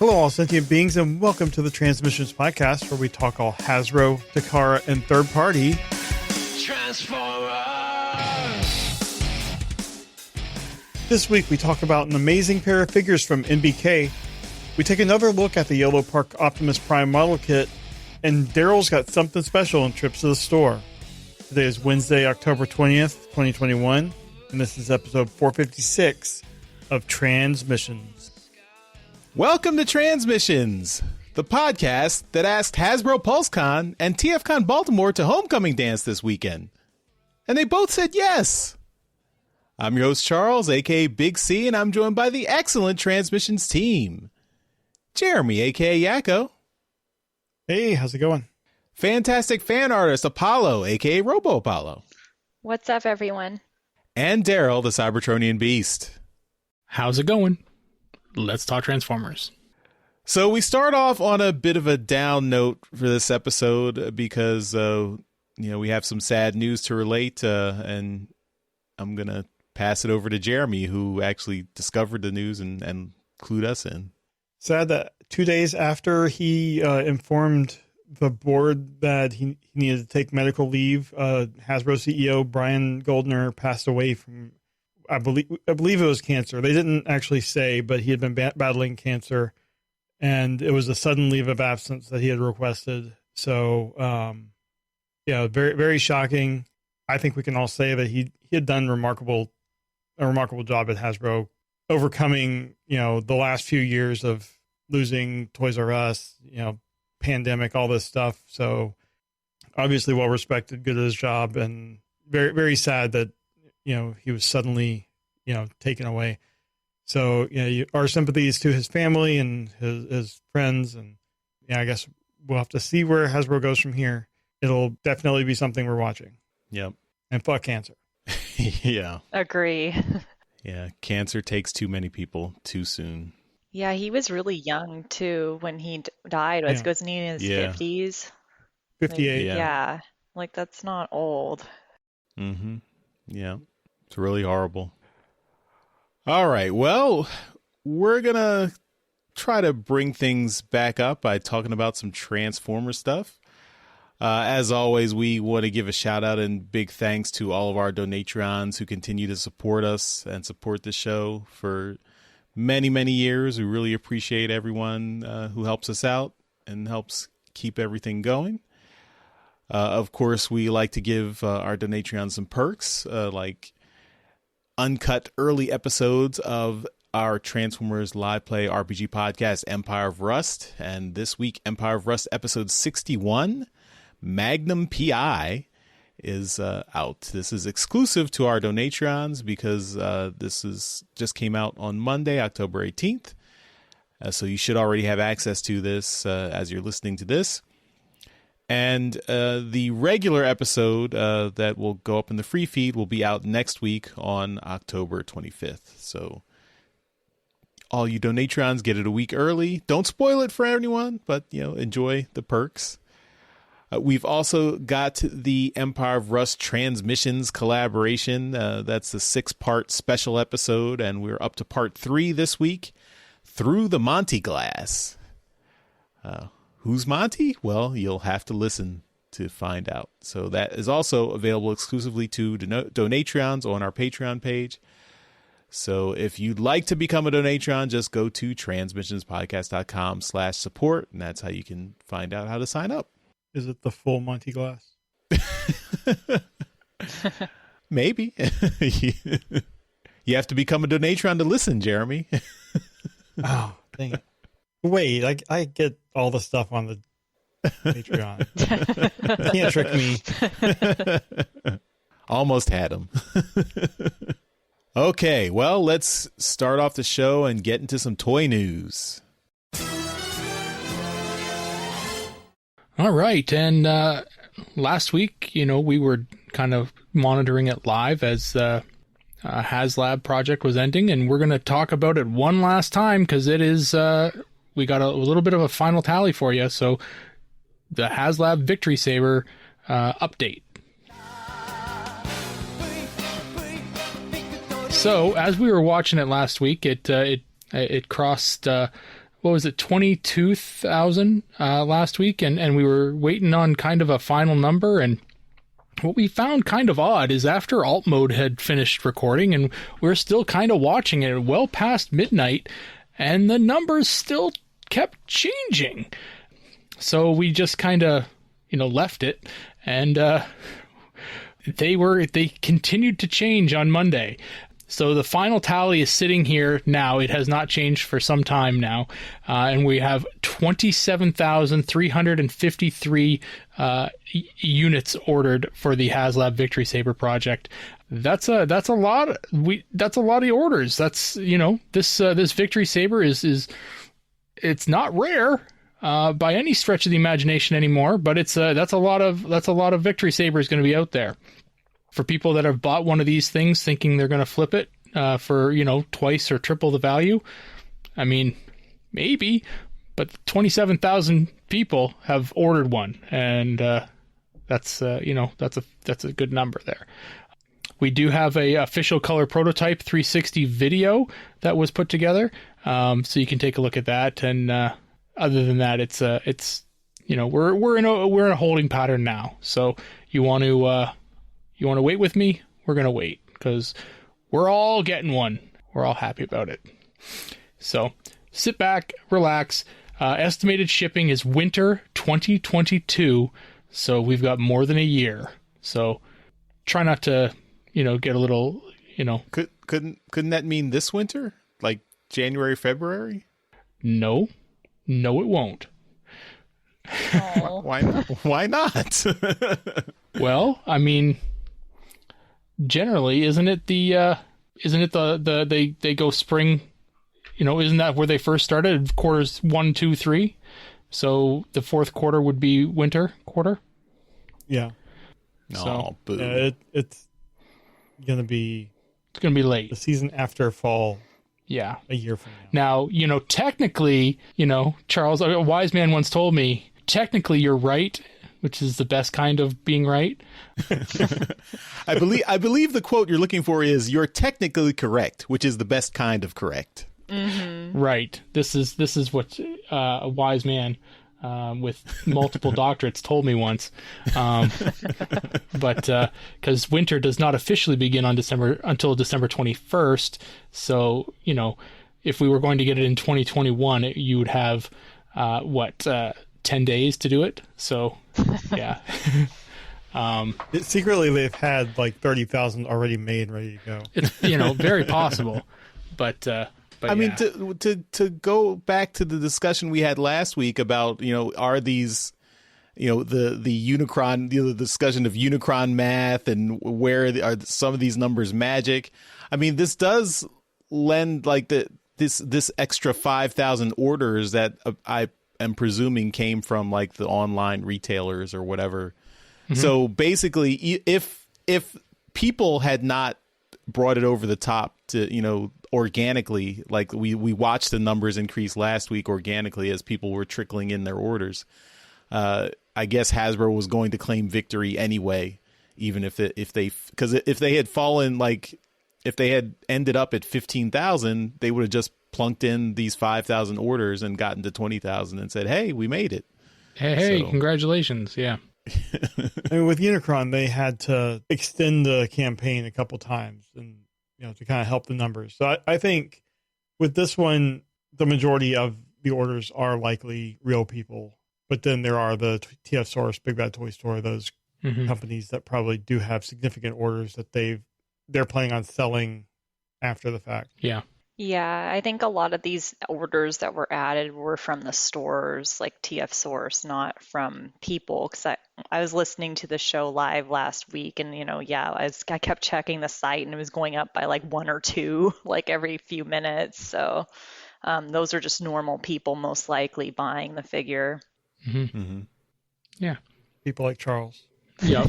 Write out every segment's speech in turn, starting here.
Hello, all sentient beings, and welcome to the Transmissions Podcast, where we talk all Hasbro, Takara, and third-party Transformers! This week, we talk about an amazing pair of figures from NBK. We take another look at the Yolopark Optimus Prime model kit, and Darryl's got something special in trips to the store. Today is Wednesday, October 20th, 2021, and this is episode 456 of Transmissions. Welcome to Transmissions, the podcast that asked Hasbro PulseCon and TFCon Baltimore to homecoming dance this weekend. And they both said yes. I'm your host, Charles, aka Big C, and I'm joined by the excellent Transmissions team. Jeremy, aka Yakko. Hey, how's it going? Fantastic fan artist, Apollo, aka Robo Apollo. What's up, everyone? And Darryl, the Cybertronian Beast. How's it going? Let's talk Transformers. So we start off on a bit of a down note for this episode because, we have some sad news to relate, and I'm going to pass it over to Jeremy, who actually discovered the news and clued us in. Sad that 2 days after he informed the board that he needed to take medical leave, Hasbro CEO Brian Goldner passed away from, I believe it was cancer. They didn't actually say, but he had been battling cancer, and it was a sudden leave of absence that he had requested. So, very, very shocking. I think we can all say that he had done a remarkable job at Hasbro, overcoming, the last few years of losing Toys R Us, pandemic, all this stuff. So obviously well respected, good at his job, and very, very sad that, he was suddenly, taken away. So, our sympathies to his family and his friends. And I guess we'll have to see where Hasbro goes from here. It'll definitely be something we're watching. Yep. And fuck cancer. Yeah. Agree. Yeah. Cancer takes too many people too soon. Yeah, he was really young, too, when he died. Wasn't he in his 50s? 58. Yeah. Like, that's not old. Mm-hmm. Yeah. It's really horrible. All right. Well, we're going to try to bring things back up by talking about some Transformer stuff. As always, we want to give a shout out and big thanks to all of our Donatrons who continue to support us and support the show for many, many years. We really appreciate everyone who helps us out and helps keep everything going. Of course, we like to give our Donatrons some perks, like uncut early episodes of our Transformers live play RPG podcast, Empire of Rust. And this week, Empire of Rust episode 61, Magnum PI, is out. This is exclusive to our Donatrons because this just came out on Monday, October 18th. So you should already have access to this as you're listening to this. And the regular episode that will go up in the free feed will be out next week on October 25th. So all you Donatrons get it a week early. Don't spoil it for anyone, but enjoy the perks. We've also got the Empire of Rust Transmissions collaboration. That's the 6-part special episode, and we're up to part 3 this week, Through the Monty Glass. Who's Monty? Well, you'll have to listen to find out. So that is also available exclusively to Donatrons on our Patreon page. So if you'd like to become a Donatron, just go to transmissionspodcast.com/support, and that's how you can find out how to sign up. Is it the full Monty Glass? Maybe. You have to become a Donatron to listen, Jeremy. Oh, dang it. Wait, I get all the stuff on the Patreon. You can't trick me. Almost had him. Okay, well, let's start off the show and get into some toy news. All right, and last week, we were kind of monitoring it live as HasLab project was ending, and we're going to talk about it one last time because it is, we got a little bit of a final tally for you. So the HasLab Victory Saber update. So as we were watching it last week, it crossed what was it, 22,000 last week, and we were waiting on kind of a final number. And what we found kind of odd is after alt mode had finished recording, and we were still kind of watching it well past midnight, and the numbers still kept changing. So we just kind of, left it, and they continued to change on Monday. So the final tally is sitting here now. It has not changed for some time now. And we have 27,353 units ordered for the HasLab Victory Saber project. That's a lot. That's a lot of orders. That's, this Victory Saber is it's not rare by any stretch of the imagination anymore, but that's a lot of Victory Sabers going to be out there. For people that have bought one of these things thinking they're going to flip it for, twice or triple the value, I mean, maybe, but 27,000 people have ordered one, and that's a good number there. We do have a official color prototype 360 video that was put together, so you can take a look at that. And other than that, it's we're in a holding pattern now. So you want to wait with me? We're going to wait because we're all getting one. We're all happy about it. So sit back, relax. Estimated shipping is winter 2022. So we've got more than a year. So try not to, get a little, Couldn't that mean this winter? Like January, February? No, it won't. Why not? Well, I mean, generally, isn't it the they go spring, isn't that where they first started? Quarters 1, 2, 3. So the fourth quarter would be winter quarter. Yeah. No, boo. Yeah, it's gonna be late. The season after fall. Yeah. A year from now. Now, technically, Charles, a wise man once told me, technically you're right, which is the best kind of being right. I believe the quote you're looking for is "You're technically correct," which is the best kind of correct. Mm-hmm. Right. This is what a wise man with multiple doctorates told me once. But because winter does not officially begin until December 21st, so if we were going to get it in 2021, you would have 10 days to do it. So yeah. Secretly, they've had like 30,000 already made and ready to go. It's very possible, but I mean, to go back to the discussion we had last week about are these the Unicron, the discussion of Unicron math and where are some of these numbers magic. I mean, this does lend like this extra 5,000 orders that I am presuming came from like the online retailers or whatever. Mm-hmm. So basically, if people had not brought it over the top to organically, like we watched the numbers increase last week organically as people were trickling in their orders, I guess Hasbro was going to claim victory anyway, even if they had fallen, like if they had ended up at 15,000, they would have just plunked in these 5,000 orders and gotten to 20,000 and said, hey, we made it. Hey, congratulations. Yeah. I mean, with Unicron, they had to extend the campaign a couple times and to kind of help the numbers. So I think with this one, the majority of the orders are likely real people, but then there are the TF Source, Big Bad Toy Store, those companies that probably do have significant orders that they're planning on selling after the fact. Yeah. Yeah, I think a lot of these orders that were added were from the stores like TF Source, not from people. Because I was listening to the show live last week, and I kept checking the site, and it was going up by like 1 or 2 like every few minutes. So those are just normal people most likely buying the figure. Mm-hmm. Mm-hmm. Yeah, people like Charles. Yep.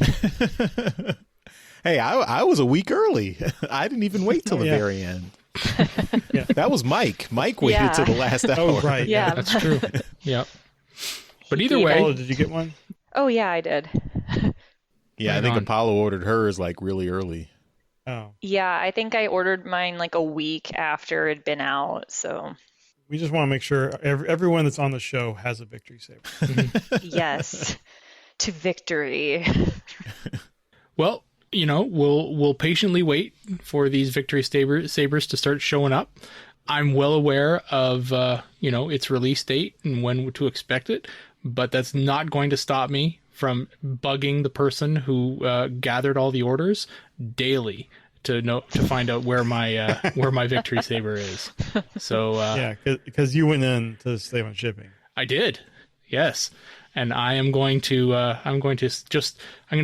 Hey, I was a week early. I didn't even wait till the very end. Yeah. That was Mike. Mike waited to the last hour. Oh, right. Yeah, that's true. Yep. But either way, Apollo, did you get one? Oh yeah, I did. Yeah, I think Apollo ordered hers like really early. Oh. Yeah, I think I ordered mine like a week after it had been out. So We just want to make sure everyone that's on the show has a victory saber. Yes, to victory. Well, we'll patiently wait for these victory sabers to start showing up. I'm well aware of its release date and when to expect it, but that's not going to stop me from bugging the person who gathered all the orders daily to find out where my victory saber is. So yeah, because you went in to save on shipping. I did, yes, and I'm going to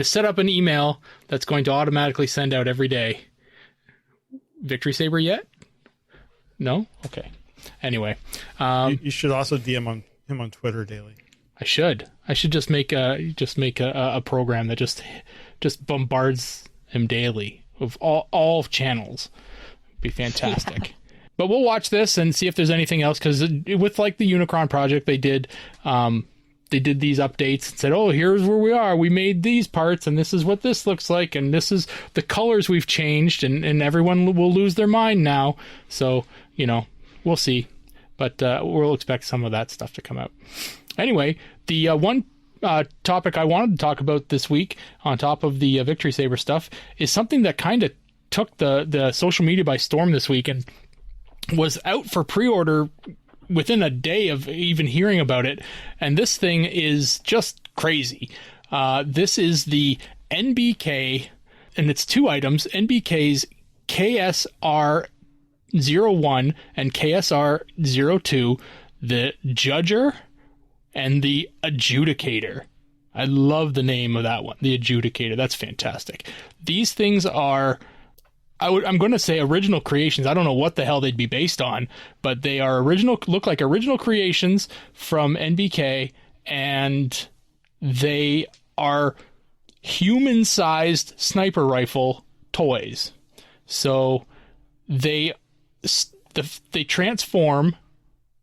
set up an email that's going to automatically send out every day. Victory saber yet? No? Okay. Anyway, you should also DM him on Twitter daily. I should just make a program that just bombards him daily of all channels. It'd be fantastic. But we'll watch this and see if there's anything else, because with like the Unicron project, they did these updates and said, oh, here's where we are. We made these parts, and this is what this looks like, and this is the colors we've changed, and everyone will lose their mind now. So, we'll see. But we'll expect some of that stuff to come out. Anyway, the one topic I wanted to talk about this week, on top of the Victory Saber stuff, is something that kind of took the social media by storm this week and was out for pre-order within a day of even hearing about it. And this thing is just crazy. This is the NBK, and it's two items, NBK's KSR-01 and KSR-02, the Judger and the Adjudicator. I love the name of that one, the Adjudicator. That's fantastic. These things are, I'm going to say original creations. I don't know what the hell they'd be based on, but they are look like original creations from NBK, and they are human-sized sniper rifle toys. So they transform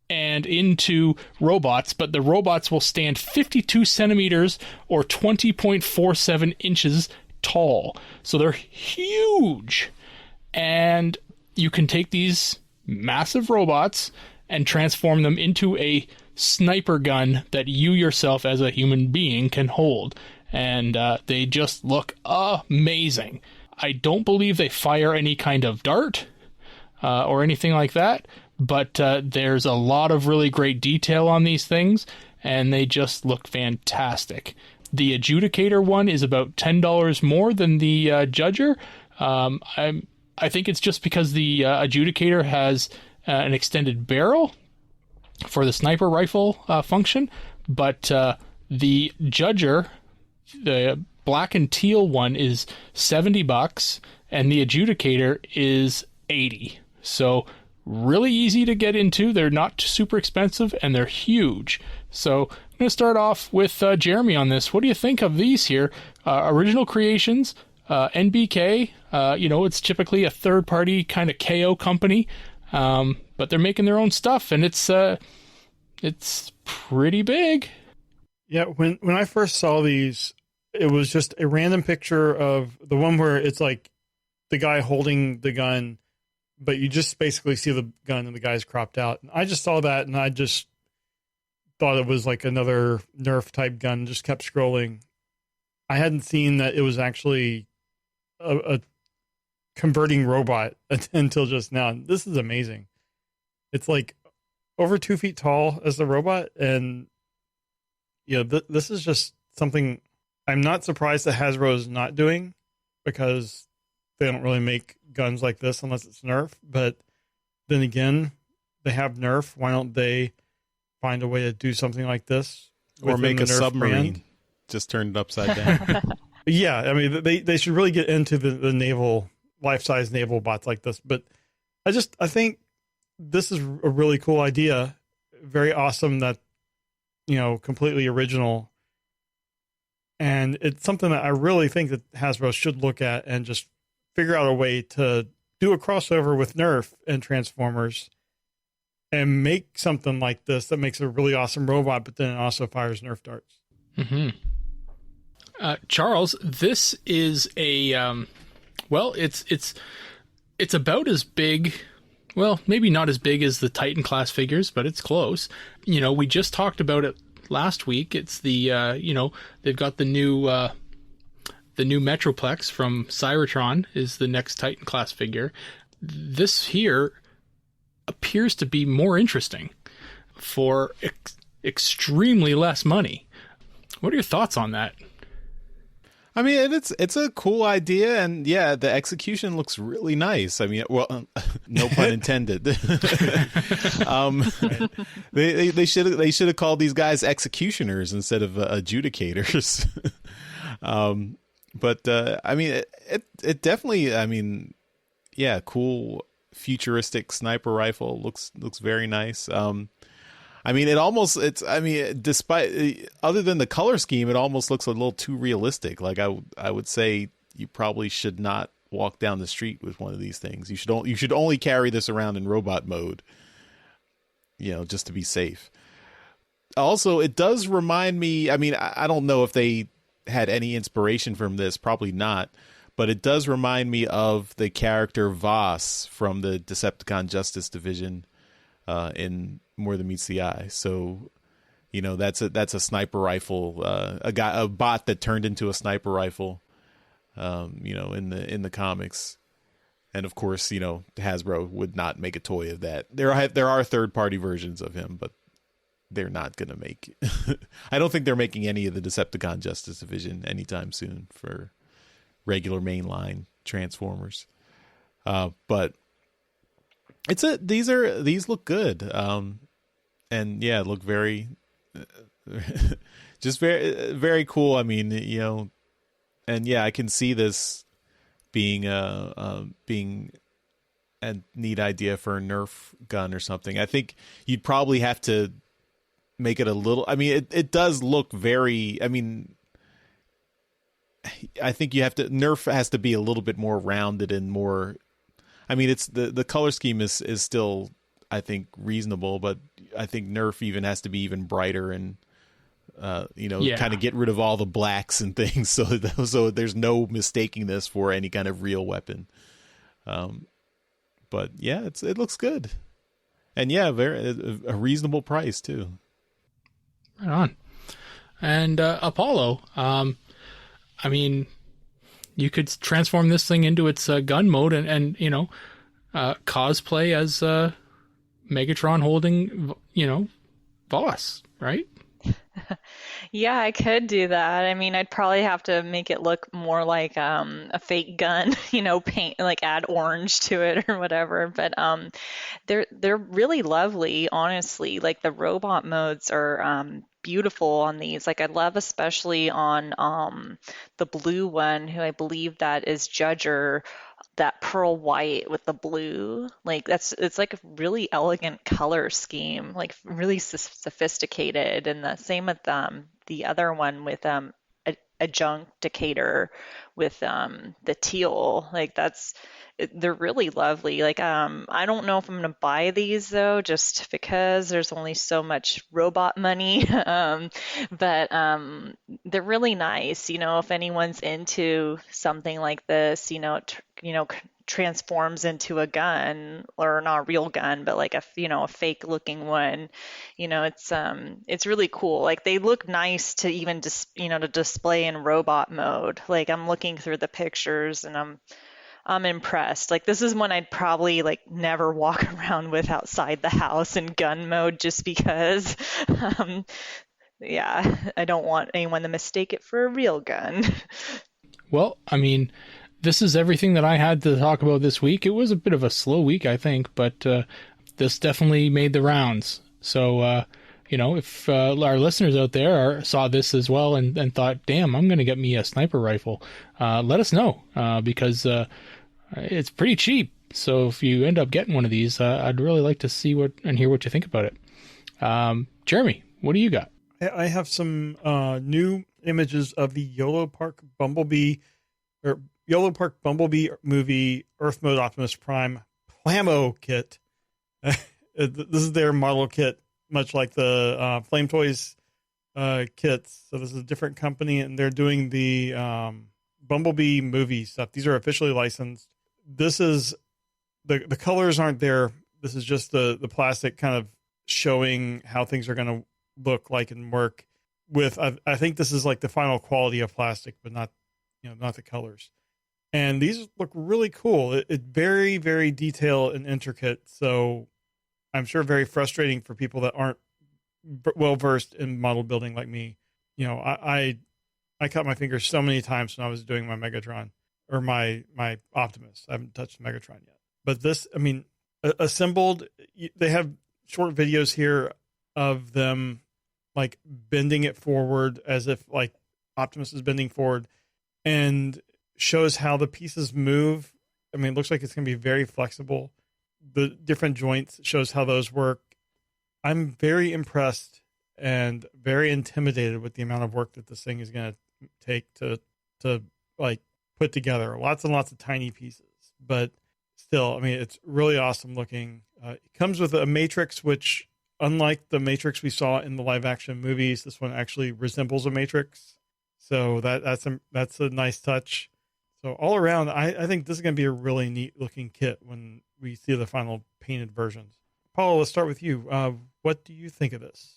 and into robots, but the robots will stand 52 centimeters or 20.47 inches tall. So they're huge. And you can take these massive robots and transform them into a sniper gun that you yourself as a human being can hold. And they just look amazing. I don't believe they fire any kind of dart or anything like that, but there's a lot of really great detail on these things, and they just look fantastic. The Adjudicator one is about $10 more than the Judger. I think it's just because the Adjudicator has an extended barrel for the sniper rifle function, but the Judger, the black and teal one, is $70, and the Adjudicator is $80. So really easy to get into. They're not super expensive, and they're huge. So I'm going to start off with Jeremy on this. What do you think of these here? Original creations, NBK. It's typically a third-party kind of KO company, but they're making their own stuff, and it's pretty big. Yeah, when I first saw these, it was just a random picture of the one where it's like the guy holding the gun, but you just basically see the gun and the guy's cropped out. And I just saw that, and I just thought it was like another Nerf type gun, just kept scrolling. I hadn't seen that it was actually a converting robot until just now. And this is amazing. It's like over 2 feet tall as the robot. And this is just something I'm not surprised that Hasbro is not doing, because they don't really make guns like this unless it's Nerf. But then again, they have Nerf. Why don't they find a way to do something like this? Or make a submarine brand? Just turned upside down. Yeah, I mean, they should really get into the naval, life-size naval bots like this. But I think this is a really cool idea. Very awesome that, completely original. And it's something that I really think that Hasbro should look at and just figure out a way to do a crossover with Nerf and Transformers and make something like this that makes a really awesome robot, but then it also fires Nerf darts. Mm-hmm. Charles, this is a it's about as big Well, maybe not as big as the Titan class figures, but it's close. You know, we just talked about it last week. It's the, you know, they've got the new Metroplex from Cybertron is the next Titan class figure. This here appears to be more interesting for extremely less money. What are your thoughts on that? I mean, it's a cool idea, and yeah, the execution looks really nice. I mean, well, no pun intended. They should have called these guys executioners instead of adjudicators. But I mean, it definitely. I mean, yeah, cool futuristic sniper rifle looks very nice. I mean, despite other than the color scheme, it almost looks a little too realistic. Like I would say you probably should not walk down the street with one of these things. You should only carry this around in robot mode, you know, just to be safe. Also, it does remind me, I mean, I don't know if they had any inspiration from this, probably not, but it does remind me of the character Voss from the Decepticon Justice Division in More Than Meets the Eye. So, you know, that's a sniper rifle, a bot that turned into a sniper rifle, you know, in the comics. And of course, you know, Hasbro would not make a toy of that. There are third-party versions of him, but they're not going to make I don't think they're making any of the Decepticon Justice Division anytime soon for regular mainline Transformers. But these look good. And yeah, look very just very, very cool. I mean, you know, and yeah, I can see this being a neat idea for a Nerf gun or something. I think you'd probably have to make it a little, I mean, it does look very, I mean, I think Nerf has to be a little bit more rounded and more, I mean, it's the color scheme is still, I think, reasonable, but I think Nerf even has to be even brighter and, you know, kind of get rid of all the blacks and things. So there's no mistaking this for any kind of real weapon. But yeah, it looks good. And yeah, a reasonable price too. Right on. And Apollo, I mean, you could transform this thing into its gun mode and you know, cosplay as Megatron holding, you know, Boss, right? Yeah, I could do that. I mean, I'd probably have to make it look more like a fake gun, you know, paint, like add orange to it or whatever. But they're really lovely, honestly. Like the robot modes are beautiful on these. Like I love especially on the blue one, who I believe that is Judger, that pearl white with the blue. Like it's like a really elegant color scheme, like really sophisticated. And the same with the other one with Adjudicator with the teal. Like they're really lovely. Like I don't know if I'm gonna buy these though, just because there's only so much robot money. But they're really nice. You know, if anyone's into something like this, you know, transforms into a gun, or not a real gun, but like a fake looking one. You know, it's really cool. Like they look nice to even to display in robot mode. Like I'm looking through the pictures and I'm impressed. Like this is one I'd probably like never walk around with outside the house in gun mode, just because yeah, I don't want anyone to mistake it for a real gun. Well, I mean, this is everything that I had to talk about this week. It was a bit of a slow week, I think, but this definitely made the rounds. So, you know, if our listeners out there saw this as well and thought, damn, I'm going to get me a sniper rifle, let us know, because it's pretty cheap. So if you end up getting one of these, I'd really like to see and hear what you think about it. Jeremy, what do you got? I have some new images of the Yolopark Bumblebee movie Earth Mode Optimus Prime Plamo kit. This is their model kit, much like the Flame Toys kits. So this is a different company, and they're doing the Bumblebee movie stuff. These are officially licensed. This is the colors aren't there this is just the plastic kind of showing how things are going to look like and work with, I think this is like the final quality of plastic, but not the colors. And these look really cool. It's very, very detailed and intricate. So I'm sure very frustrating for people that aren't well versed in model building like me. I cut my fingers so many times when I was doing my Megatron or my Optimus. I haven't touched Megatron yet. But this, I mean, assembled, they have short videos here of them like bending it forward as if like Optimus is bending forward, and shows how the pieces move. I mean, it looks like it's going to be very flexible. The different joints shows how those work. I'm very impressed and very intimidated with the amount of work that this thing is going to take to like put together. Lots and lots of tiny pieces, but still, I mean, it's really awesome looking. It comes with a matrix, which, unlike the matrix we saw in the live action movies, this one actually resembles a matrix. So that's a nice touch. So all around, I think this is going to be a really neat looking kit when we see the final painted versions. Paula, let's start with you. What do you think of this?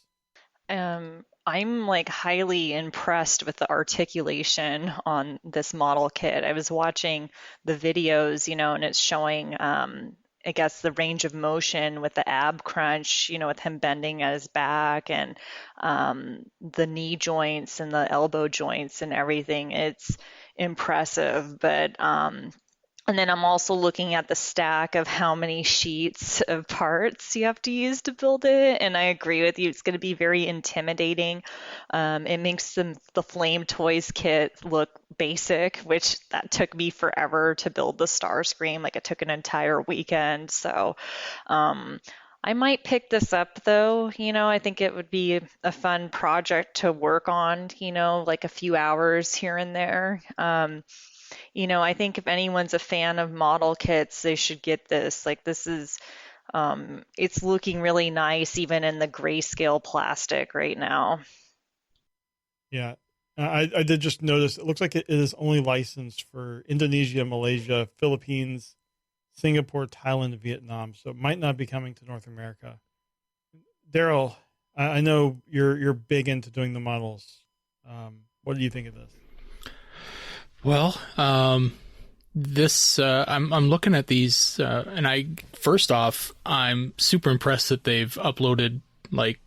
I'm like highly impressed with the articulation on this model kit. I was watching the videos, and it's showing, I guess, the range of motion with the ab crunch, with him bending at his back, and the knee joints and the elbow joints and everything. It's impressive, but and then I'm also looking at the stack of how many sheets of parts you have to use to build it. And I agree with you. It's going to be very intimidating. It makes the Flame Toys kit look basic, which that took me forever to build the Starscream. Like, it took an entire weekend. So I might pick this up, though. I think it would be a fun project to work on, like a few hours here and there. I think if anyone's a fan of model kits, they should get this. Like, this is, it's looking really nice, even in the grayscale plastic right now. Yeah, I did just notice, it looks like it is only licensed for Indonesia, Malaysia, Philippines, Singapore, Thailand, and Vietnam. So it might not be coming to North America. Darryl, I know you're big into doing the models. What do you think of this? Well, this I'm looking at these, and first off, I'm super impressed that they've uploaded like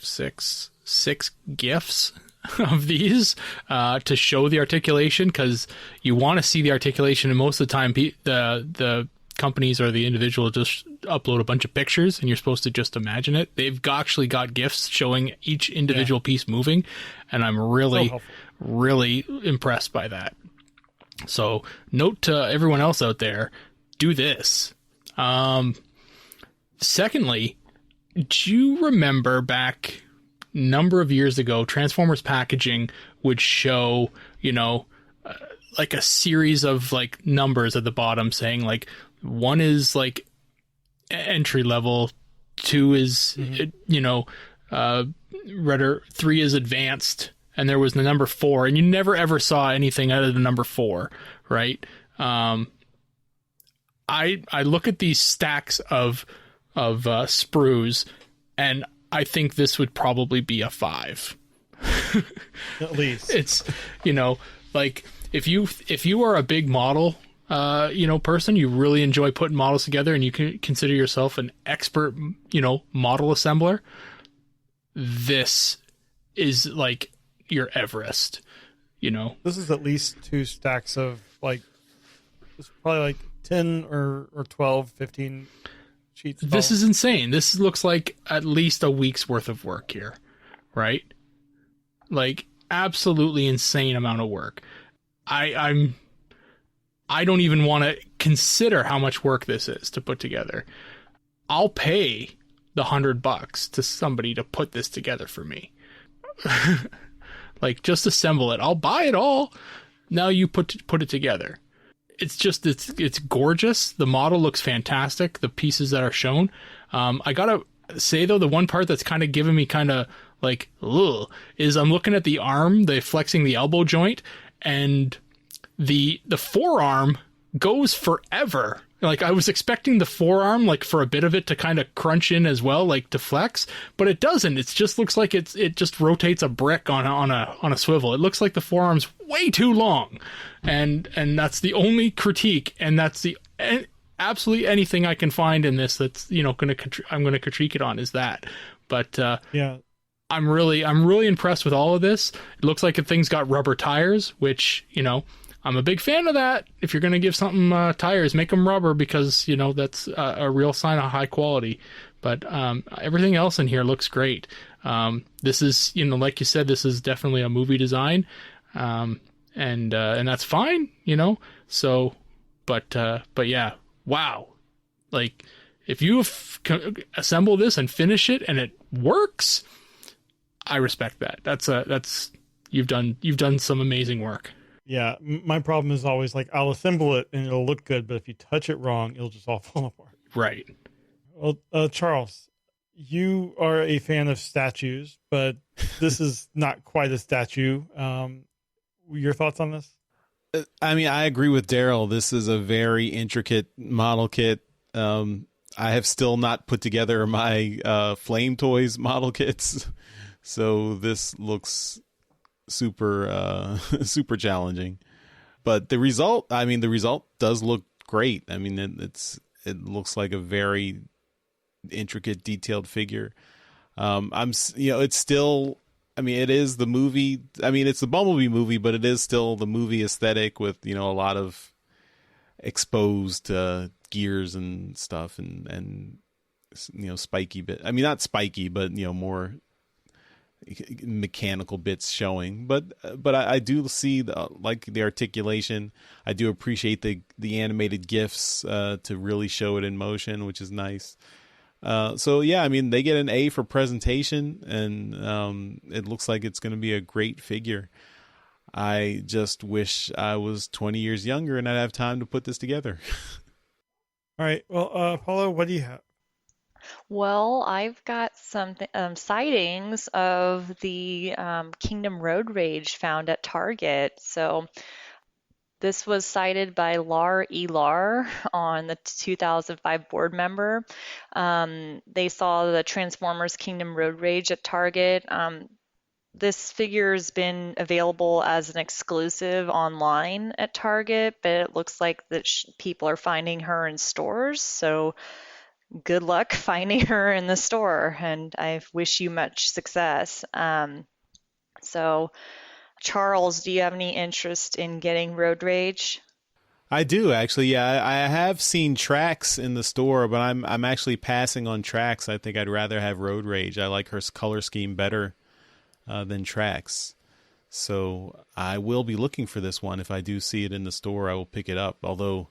6 GIFs of these to show the articulation, because you want to see the articulation, and most of the time the companies or the individual just upload a bunch of pictures and you're supposed to just imagine it. They've actually got GIFs showing each individual piece moving, and I'm really impressed by that. So note to everyone else out there, do this. Secondly, do you remember back a number of years ago, Transformers packaging would show, like a series of like numbers at the bottom saying like 1 is like entry level, 2 is, redder, 3 is advanced, and there was the number 4, and you never ever saw anything out of the number 4, right? I look at these stacks of sprues, and I think this would probably be a 5. At least. It's, like if you are a big model person, you really enjoy putting models together, and you can consider yourself an expert, model assembler, this is like your Everest, This is at least 2 stacks of like, it's probably like 10 or 12, 15 sheets. This is insane. This looks like at least a week's worth of work here, right? Like, absolutely insane amount of work. I don't even want to consider how much work this is to put together. I'll pay the $100 to somebody to put this together for me. Like, just assemble it. I'll buy it all. Now you put it together. It's just, it's gorgeous. The model looks fantastic. The pieces that are shown. I gotta say though, the one part that's kind of giving me kind of like, ugh, is I'm looking at the arm, the flexing the elbow joint, and the forearm goes forever Like, I was expecting the forearm, like, for a bit of it to kind of crunch in as well, like, to flex, but it doesn't. It just looks like it just rotates a brick on a swivel. It looks like the forearm's way too long, and that's the only critique, and that's the absolutely anything I can find in this that's, I'm going to critique it on is that. But yeah, I'm really impressed with all of this. It looks like the thing's got rubber tires, which, I'm a big fan of that. If you're going to give something tires, make them rubber, because, that's a real sign of high quality. But everything else in here looks great. This is, like you said, this is definitely a movie design. And that's fine, So, but yeah, wow. Like, if you assemble this and finish it and it works, I respect that. That's you've done some amazing work. Yeah, my problem is always like, I'll assemble it and it'll look good, but if you touch it wrong, it'll just all fall apart. Right. Well, Charles, you are a fan of statues, but this is not quite a statue. Your thoughts on this? I mean, I agree with Darryl. This is a very intricate model kit. I have still not put together my Flame Toys model kits, so this looks super challenging, but the result does look great. I mean, it looks like a very intricate, detailed figure. It's still, it is the movie. It's the Bumblebee movie, but it is still the movie aesthetic with, a lot of exposed gears and stuff and spiky bit. Not spiky, but more mechanical bits showing, but I do see the articulation. I do appreciate the animated GIFs to really show it in motion, which is nice. So yeah, they get an A for presentation, and it looks like it's going to be a great figure. I just wish I was 20 years younger and I'd have time to put this together. All right, well, Paulo, what do you have? Well, I've got some sightings of the Kingdom Road Rage found at Target. So this was cited by Lar Elar on the 2005 board member. They saw the Transformers Kingdom Road Rage at Target. This figure has been available as an exclusive online at Target, but it looks like that people are finding her in stores. So good luck finding her in the store, and I wish you much success. So, Charles, do you have any interest in getting Road Rage? I do, actually. Yeah, I have seen Trax in the store, but I'm actually passing on Trax. I think I'd rather have Road Rage. I like her color scheme better than Trax. So I will be looking for this one. If I do see it in the store, I will pick it up. Although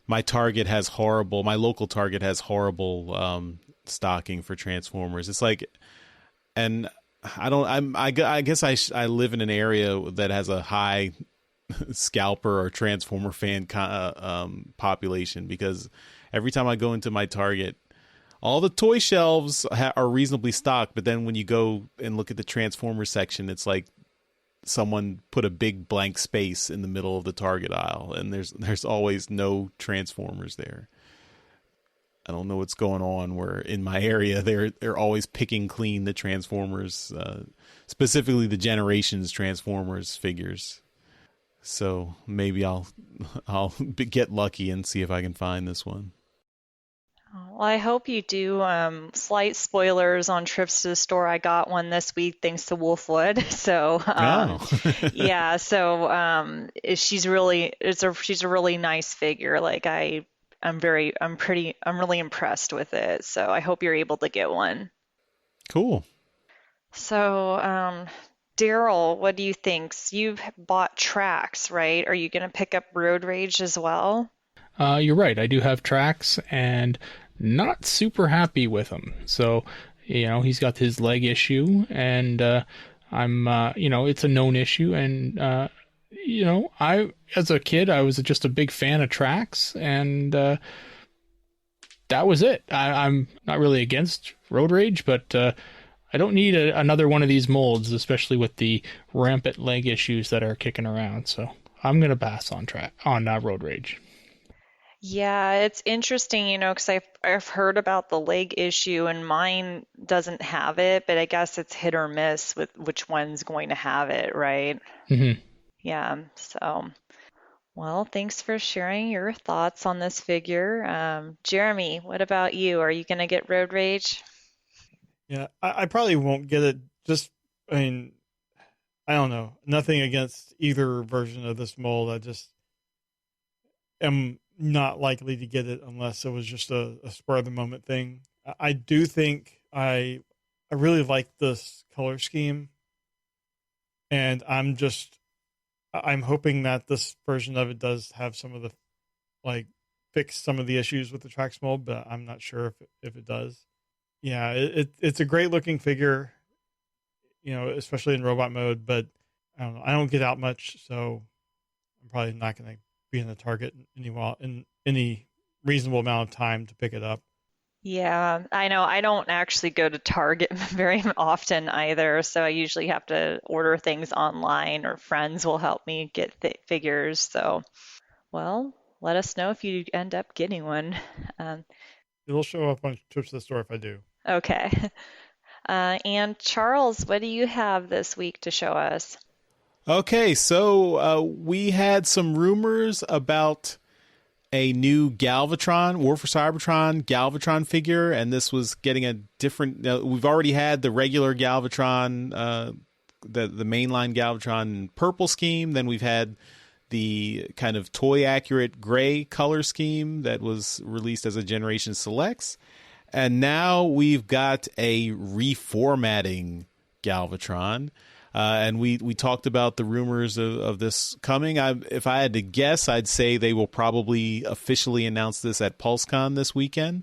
my local Target has horrible stocking for Transformers. It's like, and I guess I live in an area that has a high scalper or Transformer fan population, because every time I go into my Target, all the toy shelves are reasonably stocked, but then when you go and look at the Transformer section, it's like someone put a big blank space in the middle of the Target aisle, and there's always no Transformers there. I don't know what's going on where in my area they're always picking clean the Transformers, specifically the Generations Transformers figures. So maybe I'll get lucky and see if I can find this one. Well, I hope you do. Slight spoilers on trips to the store. I got one this week thanks to Wolfwood. So yeah. So she's a really nice figure. Like I'm really impressed with it. So I hope you're able to get one. Cool. So Darryl, what do you think? You've bought Trax, right? Are you going to pick up Road Rage as well? You're right. I do have Trax, and not super happy with him. So, he's got his leg issue, and I'm, it's a known issue. And, as a kid, I was just a big fan of Trax, and that was it. I'm not really against Road Rage, but I don't need another one of these molds, especially with the rampant leg issues that are kicking around. So I'm going to pass on Road Rage. Yeah, it's interesting, because I've heard about the leg issue and mine doesn't have it, but I guess it's hit or miss with which one's going to have it, right? Hmm. Yeah, so well, thanks for sharing your thoughts on this figure. Jeremy, what about you? Are you going to get road rage? Yeah, I probably won't get it. Just, I mean, I don't know. Nothing against either version of this mold. I just am not likely to get it unless it was just a spur of the moment thing. I do think I really like this color scheme, and I'm hoping that this version of it does have some of the like fix some of the issues with the tracks mold, but I'm not sure if it does. Yeah, it's a great looking figure, especially in robot mode, but I don't know. I don't get out much, so I'm probably not going to be in the target in any reasonable amount of time to pick it up. Yeah, I know. I don't actually go to Target very often either, so I usually have to order things online or friends will help me get figures. So, well, let us know if you end up getting one. Um, It'll show up on trips to the store if I do. okay. And Charles, what do you have this week to show us? Okay, so we had some rumors about a new Galvatron, War for Cybertron Galvatron figure, and this was getting a different. We've already had the regular Galvatron, the mainline Galvatron in purple scheme. Then we've had the kind of toy accurate gray color scheme that was released as a Generation Selects, and now we've got a reformatting Galvatron. And we talked about the rumors of this coming. If I had to guess, I'd say they will probably officially announce this at PulseCon this weekend.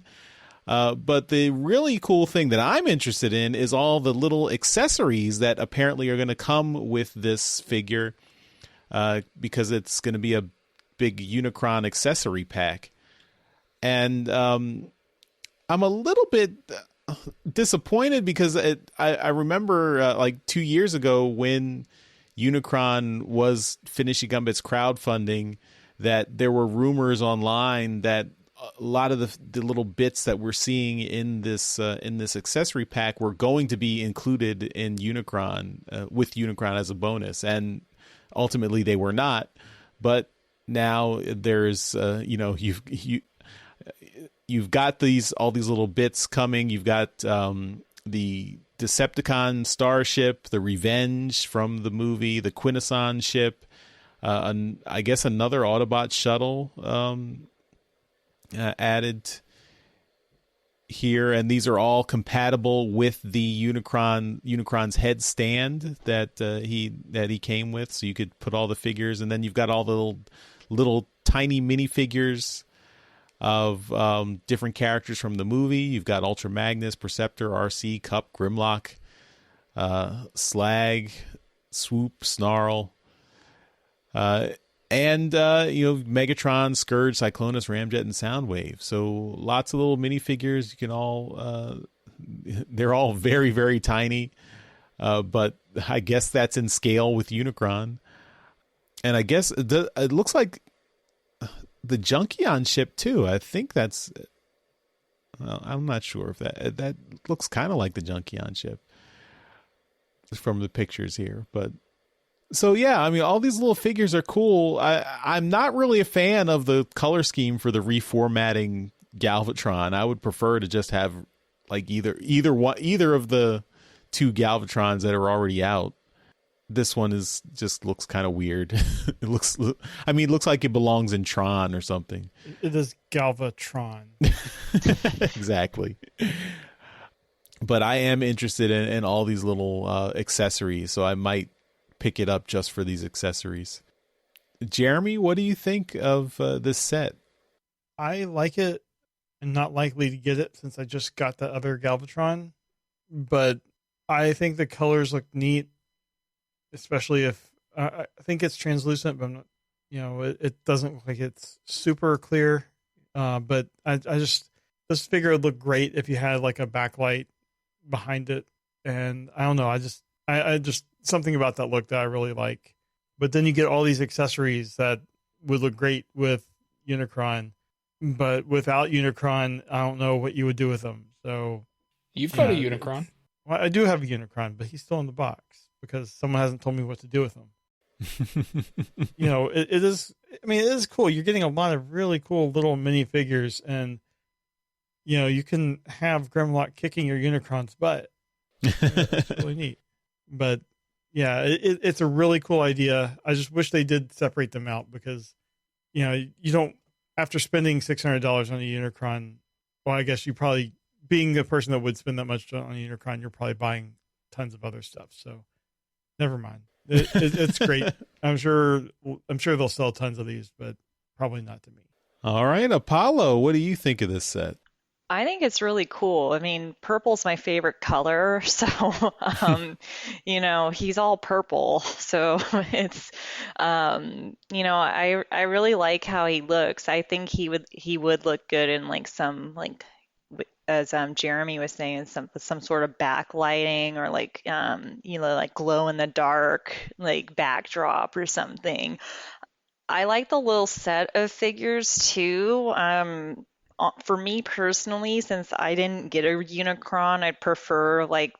But the really cool thing that I'm interested in is all the little accessories that apparently are going to come with this figure, because it's going to be a big Unicron accessory pack. And I'm a little bit disappointed because I remember like 2 years ago when Unicron was finishing up its crowdfunding, that there were rumors online that a lot of the little bits that we're seeing in this accessory pack were going to be included in Unicron, with Unicron as a bonus, and ultimately they were not. But now there's you've got all these little bits coming. You've got the Decepticon starship, the Revenge from the movie, the Quintesson ship, I guess another Autobot shuttle added here, and these are all compatible with the Unicron's head stand that he came with. So you could put all the figures, and then you've got all the little tiny minifigures of different characters from the movie. You've got Ultra Magnus, Perceptor, RC, Cup, Grimlock, Slag, Swoop, Snarl, and Megatron, Scourge, Cyclonus, Ramjet, and Soundwave. So lots of little minifigures. You can all they're all very, very tiny, but I guess that's in scale with Unicron. And I guess it looks like the Junkion ship too. I think that's. Well, I'm not sure if that looks kind of like the Junkion ship from the pictures here, but so yeah, I mean, all these little figures are cool. I'm not really a fan of the color scheme for the reformatting Galvatron. I would prefer to just have like either of the two Galvatrons that are already out. This one just looks kind of weird. It looks like it belongs in Tron or something. It is Galvatron. Exactly. But I am interested in all these little accessories, so I might pick it up just for these accessories. Jeremy, what do you think of this set? I like it. I'm not likely to get it since I just got the other Galvatron, but I think the colors look neat. Especially if I think it's translucent, but I'm not, it doesn't look like it's super clear. But I just, this figure would look great if you had like a backlight behind it. And I don't know, I just something about that look that I really like. But then you get all these accessories that would look great with Unicron. but without Unicron, I don't know what you would do with them. So You've got a Unicron. Well, I do have a Unicron, but he's still in the box because someone hasn't told me what to do with him. It is. I mean, it is cool. You're getting a lot of really cool little minifigures, and you can have Grimlock kicking your Unicron's butt. It's really neat. But yeah, it's a really cool idea. I just wish they did separate them out because you don't, after spending $600 on a Unicron. Well, I guess you probably, being the person that would spend that much on a Unicron, you're probably buying tons of other stuff. So never mind. It's great. I'm sure they'll sell tons of these, but probably not to me. All right, Apollo, what do you think of this set? I think it's really cool. I mean, purple's my favorite color, so he's all purple. So it's I really like how he looks. I think he would look good in like some, like, as Jeremy was saying, some sort of backlighting or like like glow in the dark like backdrop or something. I like the little set of figures too. For me personally, since I didn't get a Unicron, I'd prefer like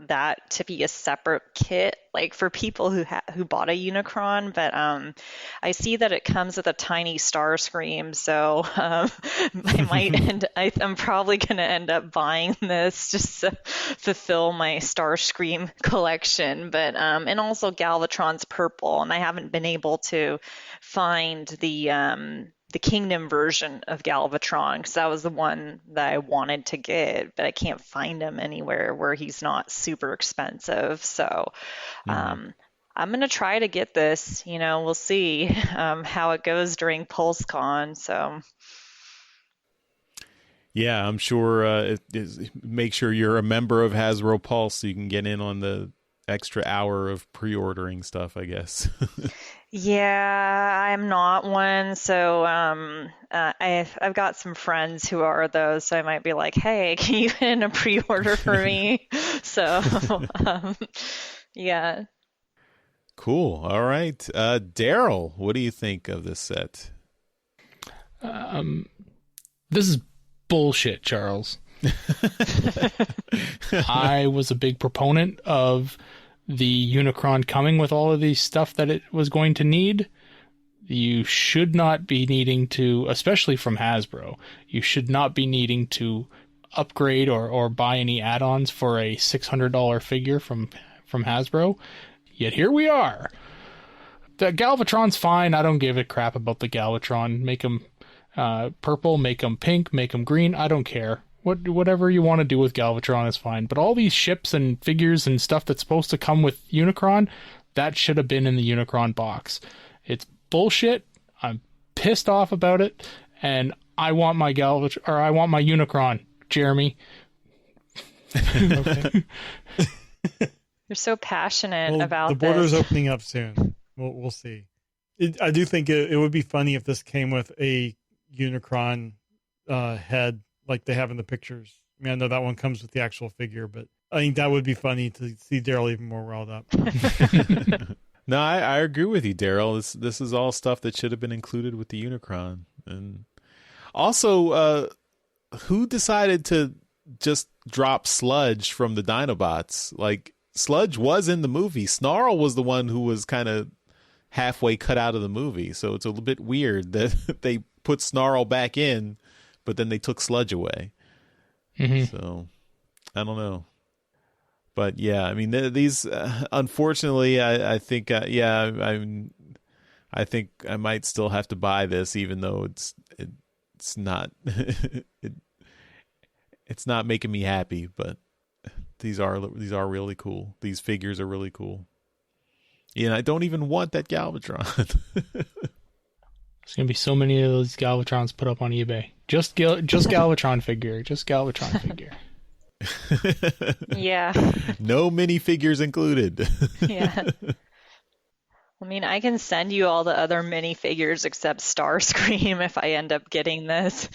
that to be a separate kit, like for people who bought a Unicron. But I see that it comes with a tiny Starscream, so I'm probably going to end up buying this just to fulfill my Starscream collection. But and also Galvatron's purple, and I haven't been able to find the Kingdom version of Galvatron, because that was the one that I wanted to get, but I can't find him anywhere where he's not super expensive. So I'm going to try to get this. We'll see how it goes during PulseCon. So yeah, I'm sure make sure you're a member of Hasbro Pulse so you can get in on the extra hour of pre-ordering stuff, I guess. Yeah, I'm not one, so I've got some friends who are those, so I might be like, hey, can you put in a pre-order for me? So yeah. Cool. All right. Darryl, what do you think of this set? This is bullshit, Charles. I was a big proponent of the Unicron coming with all of the stuff that it was going to need. You should not be needing to, especially from Hasbro, you should not be needing to upgrade or buy any add-ons for a $600 figure from Hasbro. Yet here we are. The Galvatron's fine. I don't give a crap about the Galvatron. Make him purple, make him pink, make him green. I don't care. Whatever you want to do with Galvatron is fine. But all these ships and figures and stuff that's supposed to come with Unicron, that should have been in the Unicron box. It's bullshit. I'm pissed off about it, and I want my I want my Unicron, Jeremy. Okay. You're so passionate about the border's this. opening up soon. We'll see. I do think it would be funny if this came with a Unicron head like they have in the pictures. I mean, I know that one comes with the actual figure, but I think that would be funny to see Darryl even more riled up. No, I agree with you, Darryl. This is all stuff that should have been included with the Unicron. And also, who decided to just drop Sludge from the Dinobots? Like, Sludge was in the movie. Snarl was the one who was kind of halfway cut out of the movie. So it's a little bit weird that they put Snarl back in, but then they took Sludge away. Mm-hmm. So I don't know. But yeah, I mean, these, unfortunately, I think, I think I might still have to buy this, even though it's not, it's not making me happy, but these are really cool. These figures are really cool. And I don't even want that Galvatron. There's going to be so many of those Galvatrons put up on eBay. Just Galvatron figure. Just Galvatron figure. Yeah. No minifigures included. Yeah. I mean, I can send you all the other minifigures except Starscream if I end up getting this.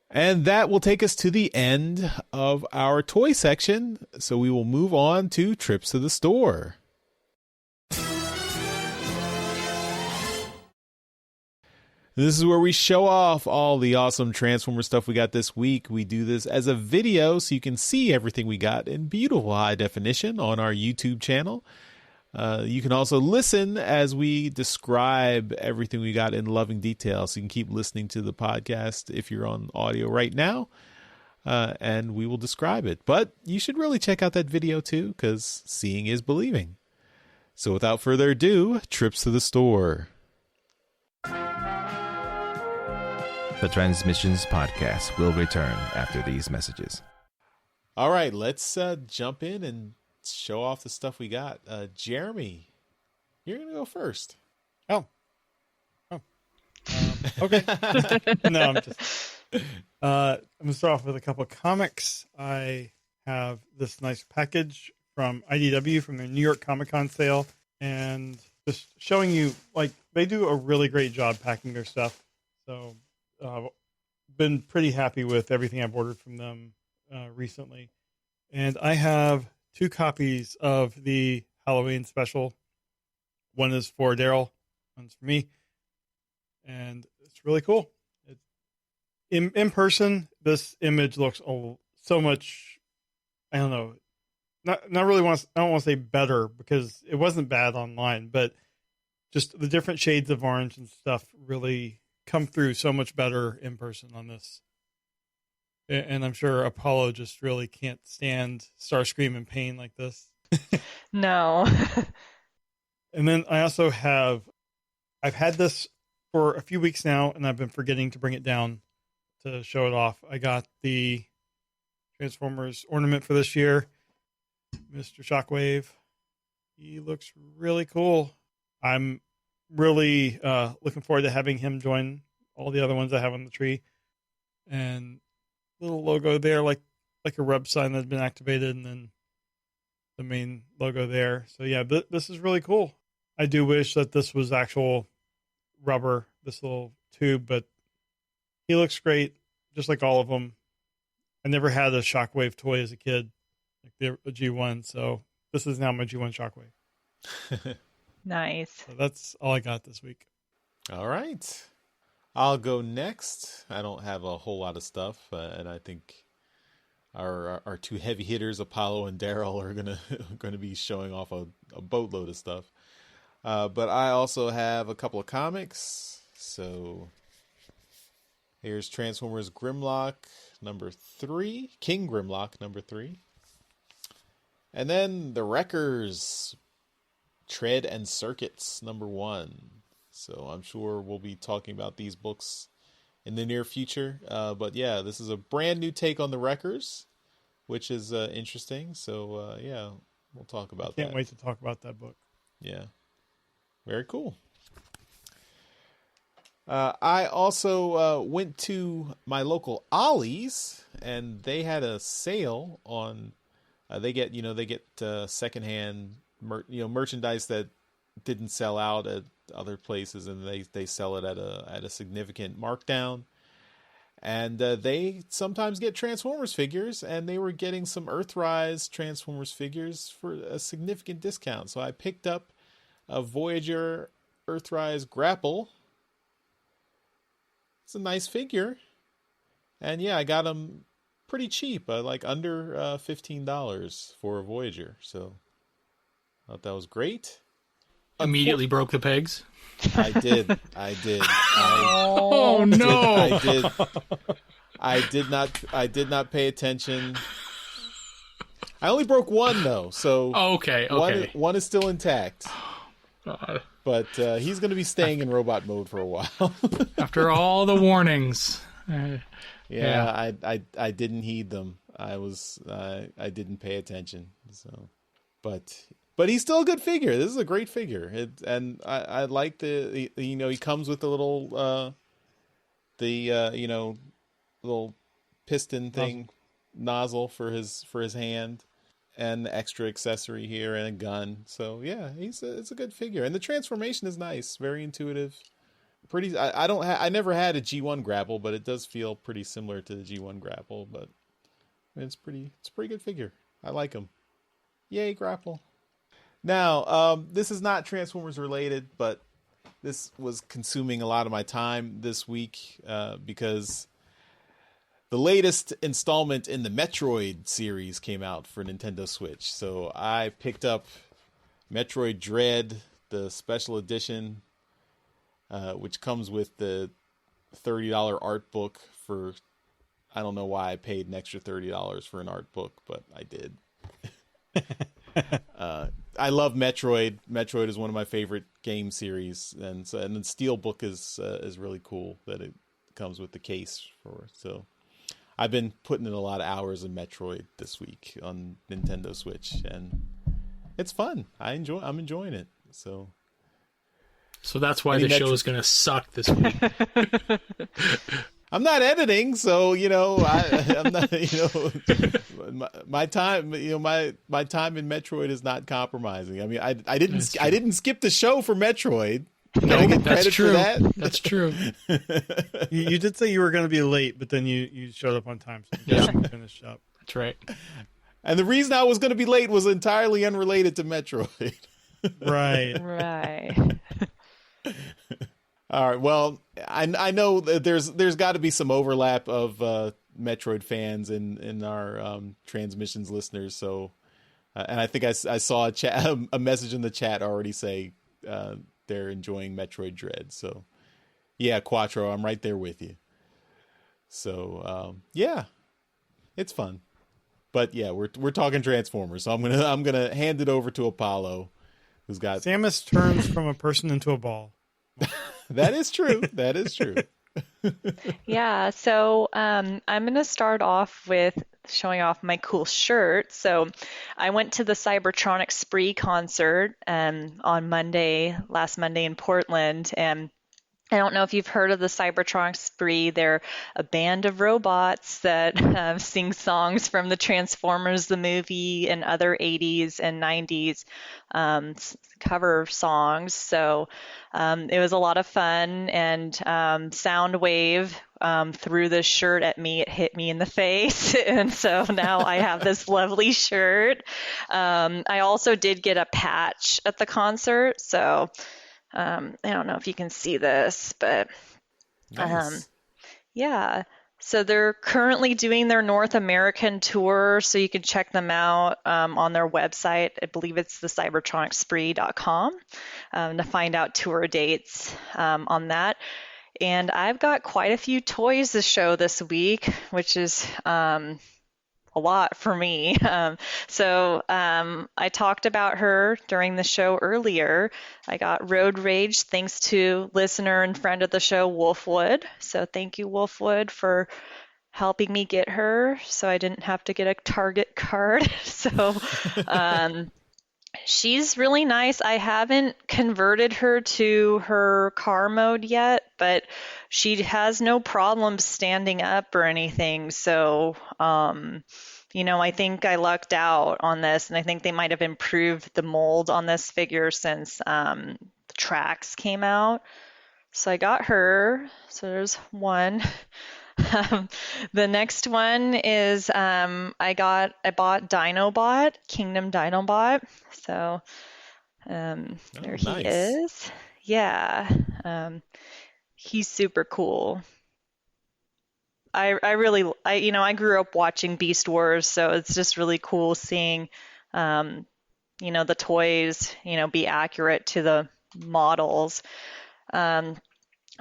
And that will take us to the end of our toy section. So we will move on to trips to the store. This is where we show off all the awesome Transformer stuff we got this week. We do this as a video so you can see everything we got in beautiful high definition on our YouTube channel. You can also listen as we describe everything we got in loving detail. So you can keep listening to the podcast if you're on audio right now, and we will describe it. But you should really check out that video too, because seeing is believing. So without further ado, trips to the store. The Transmissions Podcast will return after these messages. All right, let's jump in and show off the stuff we got. Jeremy, you're going to go first. Okay. No, I'm just... I'm going to start off with a couple of comics. I have this nice package from IDW from their New York Comic Con sale, and just showing you, like, they do a really great job packing their stuff. So, been pretty happy with everything I've ordered from them recently. And I have 2 copies of the Halloween special. One is for Darryl, one's for me. And it's really cool. In person, this image looks so much, I don't know, not really I don't want to say better, because it wasn't bad online, but just the different shades of orange and stuff really come through so much better in person on this. And I'm sure Apollo just really can't stand Starscream in pain like this. No. And then I also I've had this for a few weeks now, and I've been forgetting to bring it down to show it off. I got the Transformers ornament for this year, Mr. Shockwave. He looks really cool. I'm really looking forward to having him join all the other ones I have on the tree. And little logo there, like a rub sign that's been activated, and then the main logo there. So yeah, this is really cool. I do wish that this was actual rubber, this little tube, but he looks great, just like all of them. I never had a Shockwave toy as a kid, like the G1, so this is now my G1 Shockwave. Nice. So that's all I got this week. All right. I'll go next. I don't have a whole lot of stuff, and I think our 2 heavy hitters, Apollo and Darryl, are gonna be showing off a boatload of stuff. But I also have a couple of comics. So here's Transformers Grimlock number 3, King Grimlock number 3, and then the Wreckers Tread and Circuits number 1. So I'm sure we'll be talking about these books in the near future. But yeah, this is a brand new take on the Wreckers, which is interesting. So yeah, we'll talk about that. Can't wait to talk about that book. Yeah. Very cool. I also went to my local Ollie's, and they had a sale on. They get secondhand merchandise that didn't sell out at other places, and they sell it at a significant markdown. And they sometimes get Transformers figures, and they were getting some Earthrise Transformers figures for a significant discount. So I picked up a Voyager Earthrise Grapple. It's a nice figure. And yeah, I got them pretty cheap, like under $15 for a Voyager. So I thought that was great. Immediately broke the pegs. I did. Oh no! I did not pay attention. I only broke one though, so okay. One is still intact. God. But he's going to be staying in robot mode for a while. After all the warnings. Yeah, I didn't heed them. I didn't pay attention. So, but he's still a good figure. This is a great figure. And I like he comes with the little little piston thing, nozzle for his hand, and the extra accessory here and a gun. So yeah, it's a good figure, and the transformation is nice, very intuitive. Pretty. I never had a G1 grapple, but it does feel pretty similar to the G1 grapple. But it's a pretty good figure. I like him. Yay, grapple. Now, this is not Transformers related, but this was consuming a lot of my time this week because the latest installment in the Metroid series came out for Nintendo Switch. So I picked up Metroid Dread, the special edition, which comes with the $30 art book for, I don't know why I paid an extra $30 for an art book, but I did. I love Metroid. Metroid is one of my favorite game series, and the Steelbook is really cool that it comes with the case for. So I've been putting in a lot of hours in Metroid this week on Nintendo Switch, and it's fun. I'm enjoying it. So that's why the show is going to suck this week. I'm not editing, so I'm not. My time, my time in Metroid is not compromising. I mean, I didn't skip the show for Metroid. Can I get credit for that? That's true. You did say you were going to be late, but then you showed up on time, so you finished up. That's right. And the reason I was going to be late was entirely unrelated to Metroid. Right. All right. Well, I know that there's got to be some overlap of Metroid fans in our transmissions listeners. So, and I think I saw a message in the chat already say they're enjoying Metroid Dread. So, yeah, Quattro, I'm right there with you. So, yeah, it's fun. But yeah, we're talking Transformers. So I'm gonna hand it over to Apollo, who's got Samus turns from a person into a ball. That is true. That is true. Yeah, so I'm going to start off with showing off my cool shirt. So I went to the Cybertronic Spree concert on last Monday in Portland, and I don't know if you've heard of the Cybertronic Spree. They're a band of robots that sing songs from the Transformers, the movie, and other 80s and 90s cover songs. So it was a lot of fun, and Soundwave threw this shirt at me. It hit me in the face, and so now I have this lovely shirt. I also did get a patch at the concert, so I don't know if you can see this, but Nice. yeah. So they're currently doing their North American tour, so you can check them out on their website. I believe it's the cybertronicspree.com to find out tour dates on that. And I've got quite a few toys to show this week, which is a lot for me. So I talked about her during the show earlier. I got Road Rage thanks to listener and friend of the show, Wolfwood. So thank you, Wolfwood, for helping me get her so I didn't have to get a Target card. So she's really nice. I haven't converted her to her car mode yet, but she has no problem standing up or anything. So, I think I lucked out on this, and I think they might have improved the mold on this figure since the tracks came out. So I got her. So there's one. The next one is I bought Dinobot, Kingdom Dinobot. So there he nice. is. Yeah. He's super cool. I grew up watching Beast Wars, so it's just really cool seeing the toys, be accurate to the models.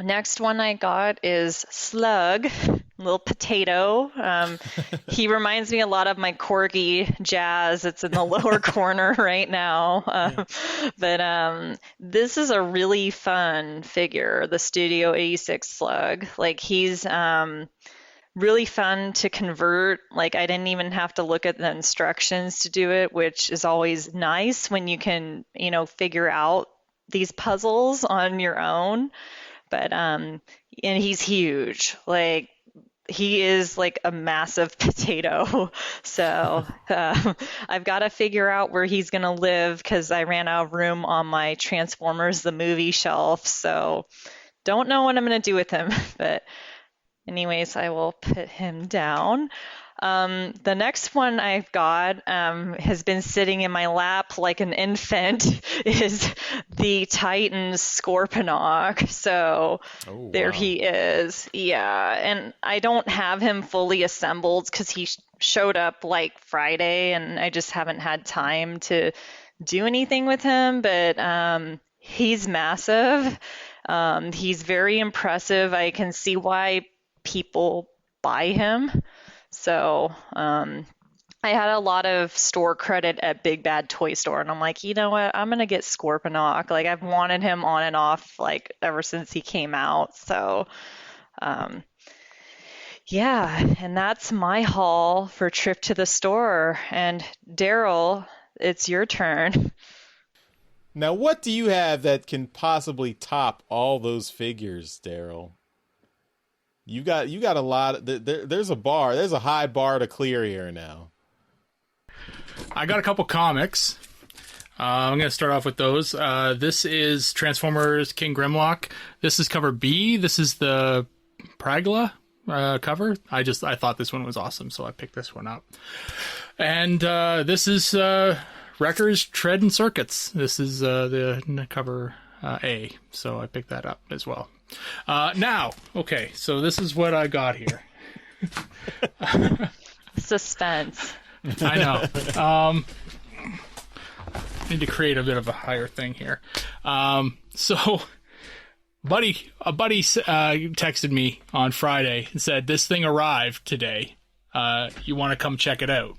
Next one I got is Slug, little potato. He reminds me a lot of my corgi Jazz. It's in the lower corner right now. But this is a really fun figure, the Studio 86 Slug. Like, he's really fun to convert. Like, I didn't even have to look at the instructions to do it, which is always nice when you can, figure out these puzzles on your own. But and he's huge. Like, he is like a massive potato. So I've got to figure out where he's going to live because I ran out of room on my Transformers the movie shelf. So don't know what I'm going to do with him. But Anyways, I will put him down. The next one I've got has been sitting in my lap like an infant is the Titan Scorpenoc. So there he is. Yeah. And I don't have him fully assembled because he showed up like Friday and I just haven't had time to do anything with him. But he's massive. He's very impressive. I can see why people buy him. So I had a lot of store credit at Big Bad Toy Store, and I'm like, you know what? I'm gonna get Scorpenoc. Like I've wanted him on and off like ever since he came out. So yeah, and that's my haul for trip to the store. And Darryl, it's your turn. Now, what do you have that can possibly top all those figures, Darryl? You got a lot. There's a high bar to clear here now. I got a couple comics. I'm going to start off with those. This is Transformers King Grimlock. This is cover B. This is the Pragla cover. I thought this one was awesome, so I picked this one up. And this is Wrecker's Tread and Circuits. This is the cover A, so I picked that up as well. Now, okay, so this is what I got here. Suspense. I know. Need to create a bit of a higher thing here. So, a buddy texted me on Friday and said, this thing arrived today. You want to come check it out?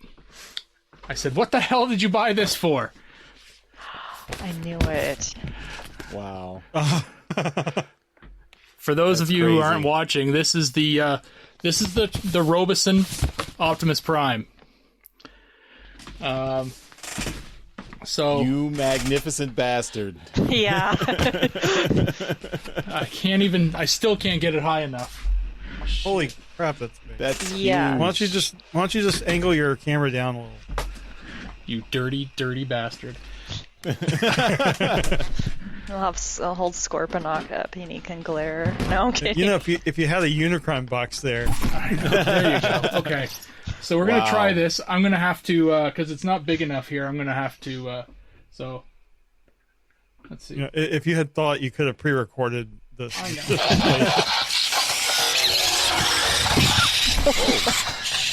I said, what the hell did you buy this for? I knew it. Wow. For those of you who aren't watching, this is the Robeson Optimus Prime. So you magnificent bastard. Yeah. I still can't get it high enough. Holy crap, that's big. That's Yeah. huge. Why don't you just angle your camera down a little? You dirty, dirty bastard. I'll hold Scorpenoc up and he can glare. No, I'm kidding. You know, if you had a Unicron box there. There you go. Okay. So we're going to try this. I'm going to have to, because it's not big enough here, I'm going to have to, so, let's see. You know, if you had thought you could have pre-recorded this. I know.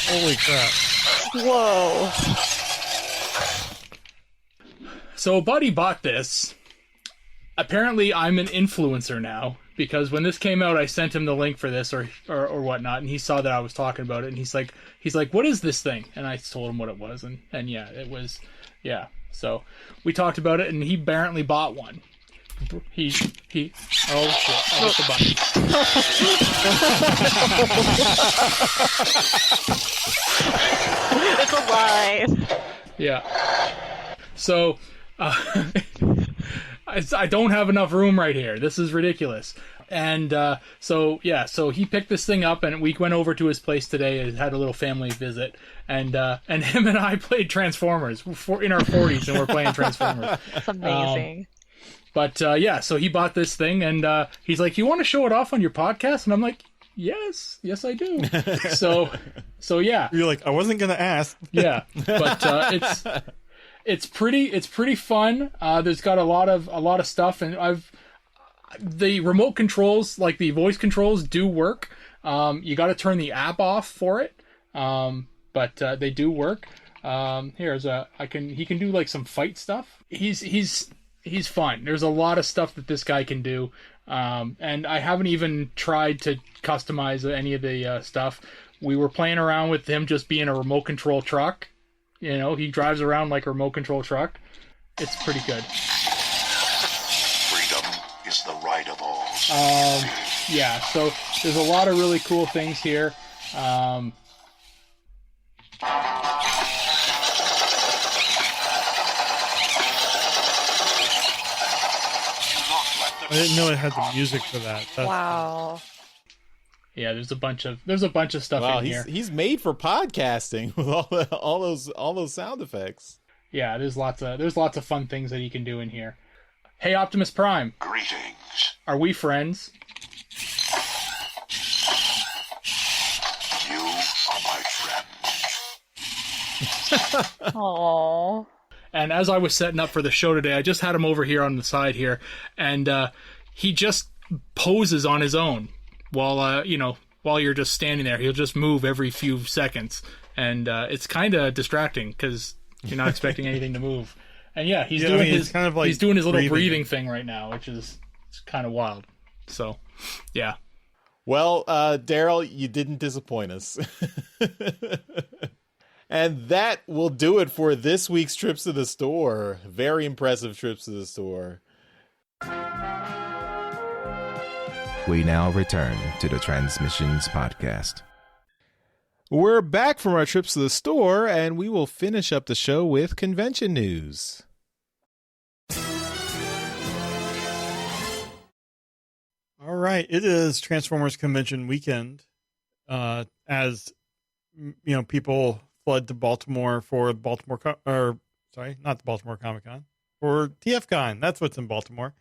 Holy crap. Whoa. So Buddy bought this. Apparently I'm an influencer now, because when this came out, I sent him the link for this or whatnot, and he saw that I was talking about it, and he's like, what is this thing? And I told him what it was, and yeah, it was, yeah. So we talked about it, and he apparently bought one. Oh shit! I hit the button. It's alive. Yeah. So, I don't have enough room right here. This is ridiculous. And so he picked this thing up, and we went over to his place today and had a little family visit. And him and I played Transformers. We're in our 40s, and we're playing Transformers. That's amazing. So he bought this thing, and he's like, "You want to show it off on your podcast?" And I'm like, Yes, I do. So yeah. You're like, I wasn't gonna ask. Yeah, but it's pretty fun. There's got a lot of stuff, and the remote controls, like the voice controls, do work. You got to turn the app off for it, but they do work. He can do like some fight stuff. He's fun. There's a lot of stuff that this guy can do, and I haven't even tried to customize any of the stuff. We were playing around with him just being a remote control truck. You know, he drives around like a remote control truck. It's pretty good. Freedom is the right of all. Yeah, so there's a lot of really cool things here. I didn't know it had the music for that. Wow. Yeah, there's a bunch of stuff in here. He's made for podcasting with all those sound effects. Yeah, there's lots of fun things that he can do in here. Hey, Optimus Prime. Greetings. Are we friends? Oh. And as I was setting up for the show today, I just had him over here on the side here, and he just poses on his own while while you're just standing there. He'll just move every few seconds, and it's kind of distracting because you're not expecting anything to move. And yeah, he's doing his kind of like he's doing his little breathing thing right now, which is kind of wild. So, yeah. Well, Darryl, you didn't disappoint us. And that will do it for this week's Trips to the Store. Very impressive trips to the store. We now return to the Transmissions Podcast. We're back from our trips to the store, and we will finish up the show with convention news. All right, it is Transformers Convention weekend. As people flood to Baltimore for not the Baltimore Comic-Con, for TFCon. That's what's in Baltimore.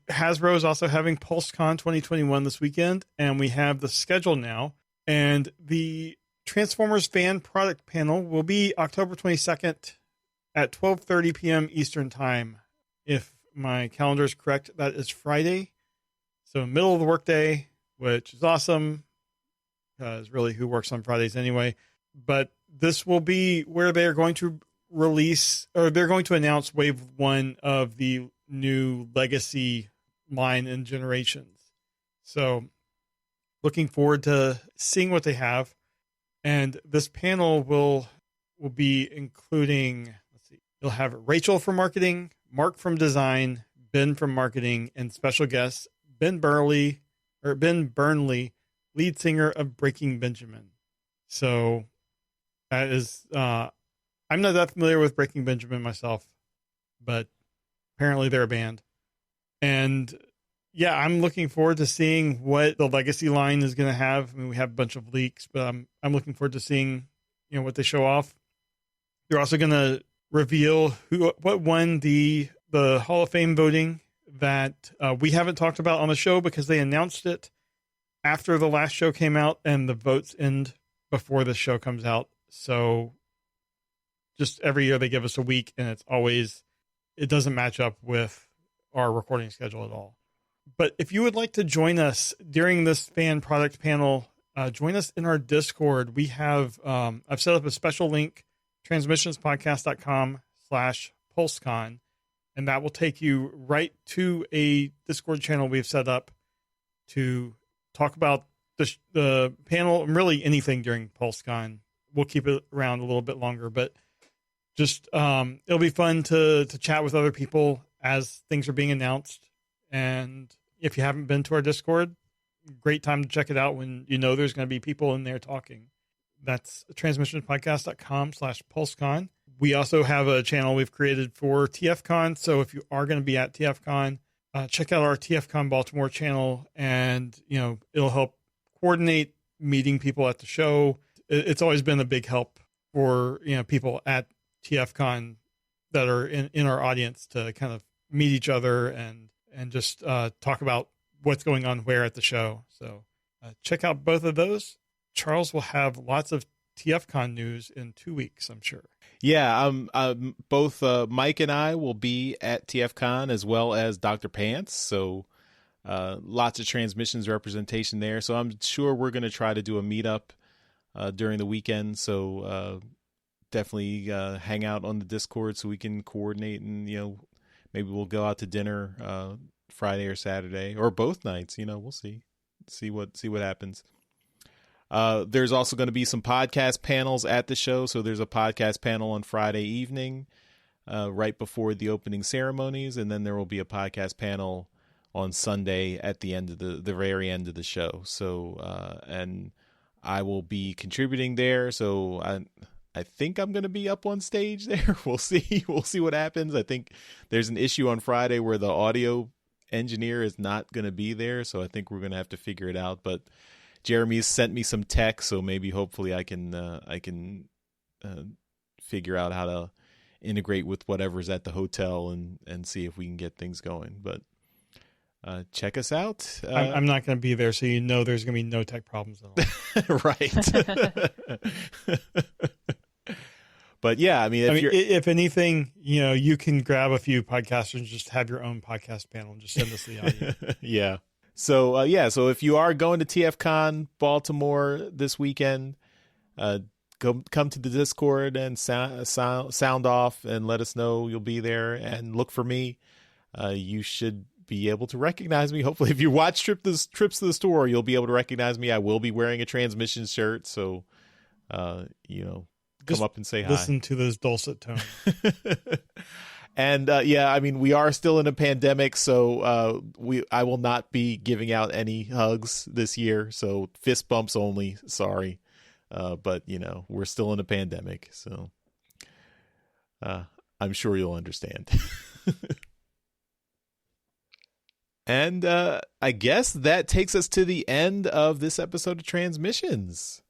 Hasbro is also having PulseCon 2021 this weekend, and we have the schedule now. And the Transformers fan product panel will be October 22nd at 12:30 p.m. Eastern Time. If my calendar is correct, that is Friday. So middle of the workday, which is awesome, because really who works on Fridays anyway? But this will be where they're going to they're going to announce wave 1 of the new legacy line and generations. So looking forward to seeing what they have. And this panel will be including, you'll have Rachel from marketing, Mark from design, Ben from marketing, and special guests Ben Burnley, lead singer of Breaking Benjamin. So that is, I'm not that familiar with Breaking Benjamin myself, but apparently they're a band. And yeah, I'm looking forward to seeing what the legacy line is going to have. I mean, we have a bunch of leaks, but I'm looking forward to seeing, what they show off. They're also going to reveal what won the Hall of Fame voting that we haven't talked about on the show because they announced it after the last show came out and the votes end before the show comes out. So just every year they give us a week, and it doesn't match up with our recording schedule at all. But if you would like to join us during this fan product panel, join us in our Discord. We have, I've set up a special link, transmissionspodcast.com/PulseCon, and that will take you right to a Discord channel we've set up to talk about the panel and really anything during PulseCon. We'll keep it around a little bit longer, but just it'll be fun to chat with other people as things are being announced. And if you haven't been to our Discord, great time to check it out when there's going to be people in there talking. That's transmissionspodcast.com/PulseCon. We also have a channel we've created for TFCon. So if you are going to be at TFCon, check out our TFCon Baltimore channel, and, it'll help coordinate meeting people at the show. It's always been a big help for, people at TFCon that are in our audience to kind of meet each other and just talk about what's going on where at the show. So check out both of those. Charles will have lots of TFCon news in 2 weeks, I'm sure. Yeah, both Mike and I will be at TFCon as well as Dr. Pants. So lots of transmissions representation there. So I'm sure we're going to try to do a meetup during the weekend. So definitely hang out on the Discord so we can coordinate, and maybe we'll go out to dinner Friday or Saturday or both nights. We'll see what happens. There's also going to be some podcast panels at the show. So there's a podcast panel on Friday evening, right before the opening ceremonies, and then there will be a podcast panel on Sunday at the end of the very end of the show. So and I will be contributing there. So I think I'm going to be up on stage there. We'll see. We'll see what happens. I think there's an issue on Friday where the audio engineer is not going to be there. So I think we're going to have to figure it out. But Jeremy's sent me some tech, so maybe hopefully I can figure out how to integrate with whatever's at the hotel and see if we can get things going. But check us out. I'm not going to be there, so there's going to be no tech problems at all. Right. But yeah, I mean, if anything, you can grab a few podcasters and just have your own podcast panel and just send us the audio. Yeah. So, so if you are going to TFCon Baltimore this weekend, come to the Discord and sound off and let us know you'll be there, and look for me. You should be able to recognize me. Hopefully, if you watch Trips to the Store, you'll be able to recognize me. I will be wearing a Transmission shirt, so come up and say hi. Listen to those dulcet tones. And I mean, we are still in a pandemic, so I will not be giving out any hugs this year. So fist bumps only. Sorry, but we're still in a pandemic, so I'm sure you'll understand. And I guess that takes us to the end of this episode of Transmissions.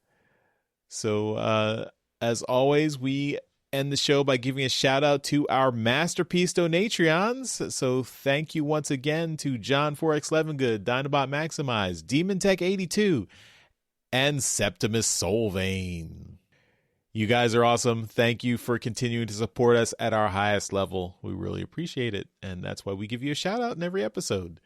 So as always, we end the show by giving a shout out to our Masterpiece Donatrions. So thank you once again to John 4X Levengood, Dinobot Maximize, Demon Tech 82, and Septimus Soulvein. You guys are awesome. Thank you for continuing to support us at our highest level. We really appreciate it, and that's why we give you a shout out in every episode.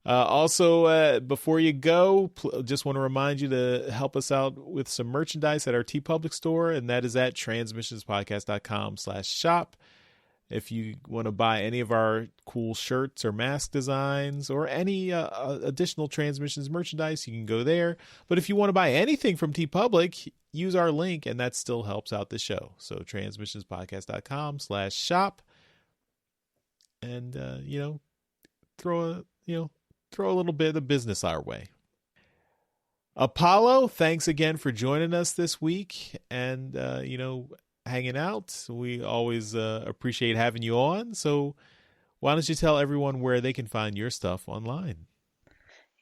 Also, before you go, just want to remind you to help us out with some merchandise at our TeePublic store, and that is at transmissionspodcast.com/shop. If you want to buy any of our cool shirts or mask designs or any additional Transmissions merchandise, you can go there. But if you want to buy anything from TeePublic, use our link, and that still helps out the show. So transmissionspodcast.com/shop, and throw a little bit of business our way. Apollo, thanks again for joining us this week and, hanging out. We always appreciate having you on. So why don't you tell everyone where they can find your stuff online?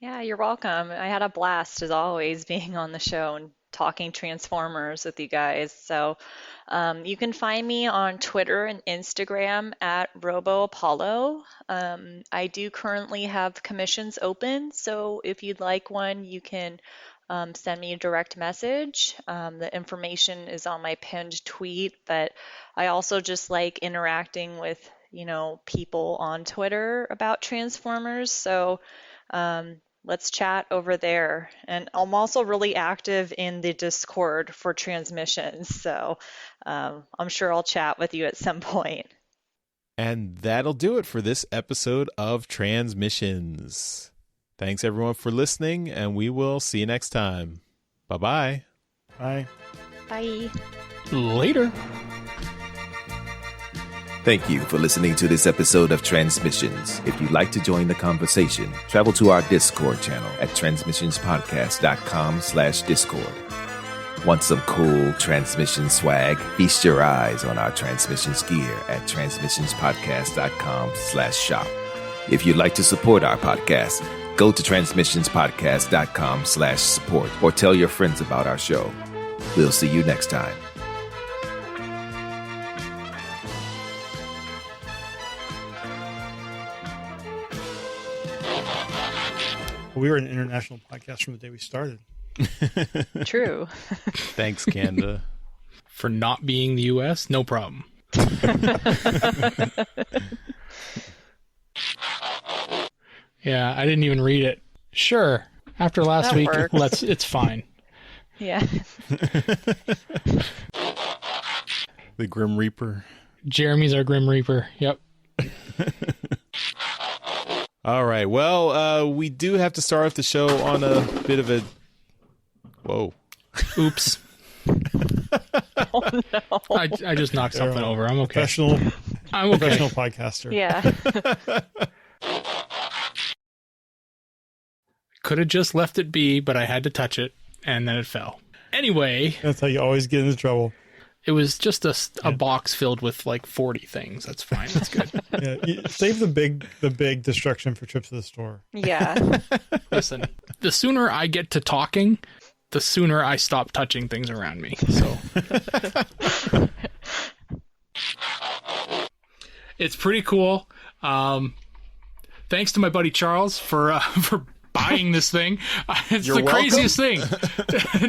Yeah, you're welcome. I had a blast, as always, being on the show and talking Transformers with you guys. So you can find me on Twitter and Instagram at RoboApollo. I do currently have commissions open, so if you'd like one, you can send me a direct message. The information is on my pinned tweet, but I also just like interacting with, people on Twitter about Transformers. So let's chat over there. And I'm also really active in the Discord for Transmissions, so I'm sure I'll chat with you at some point. And that'll do it for this episode of Transmissions. Thanks, everyone, for listening, and we will see you next time. Bye-bye. Bye. Bye. Later. Thank you for listening to this episode of Transmissions. If you'd like to join the conversation, travel to our Discord channel at transmissionspodcast.com/Discord. Want some cool Transmission swag? Feast your eyes on our Transmissions gear at transmissionspodcast.com/shop. If you'd like to support our podcast, go to transmissionspodcast.com/support or tell your friends about our show. We'll see you next time. We were an international podcast from the day we started. True. Thanks, Canada. For not being the U.S., no problem. Yeah, I didn't even read it. Sure. After last That week, works. it's fine. Yeah. The Grim Reaper. Jeremy's our Grim Reaper. Yep. All right. Well, we do have to start off the show on a bit of a... Whoa. Oops. Oh, no. I just knocked something over. I'm okay. I'm okay. Professional podcaster. Yeah. Could have just left it be, but I had to touch it, and then it fell. Anyway, That's how you always get into trouble. it was just a box filled with like 40 things. That's fine. That's good. Yeah, save the big destruction for trips to the store. Yeah. Listen, the sooner I get to talking, the sooner I stop touching things around me. So it's pretty cool. Thanks to my buddy Charles for buying this thing. It's You're the craziest thing.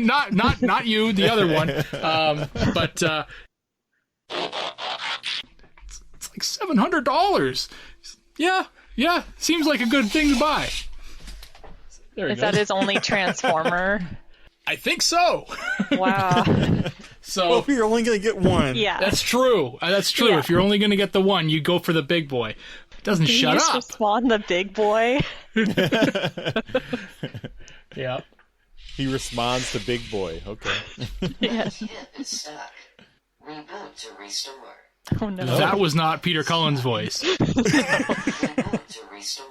not you, the other one. But it's like $700. Yeah, seems like a good thing to buy. There he Is goes. that his only Transformer? I think so. Wow. So Well, if you're only going to get one. Yeah. that's true. That's true. Yeah. If you're only going to get the one, you go for the big boy. It doesn't Did shut you just up. Respawn the big boy? Yeah. He responds to Big Boy. Okay. Yes. Chip is stuck. Reboot to restore. Oh no. That was not Peter Cullen's voice. Reboot to restore.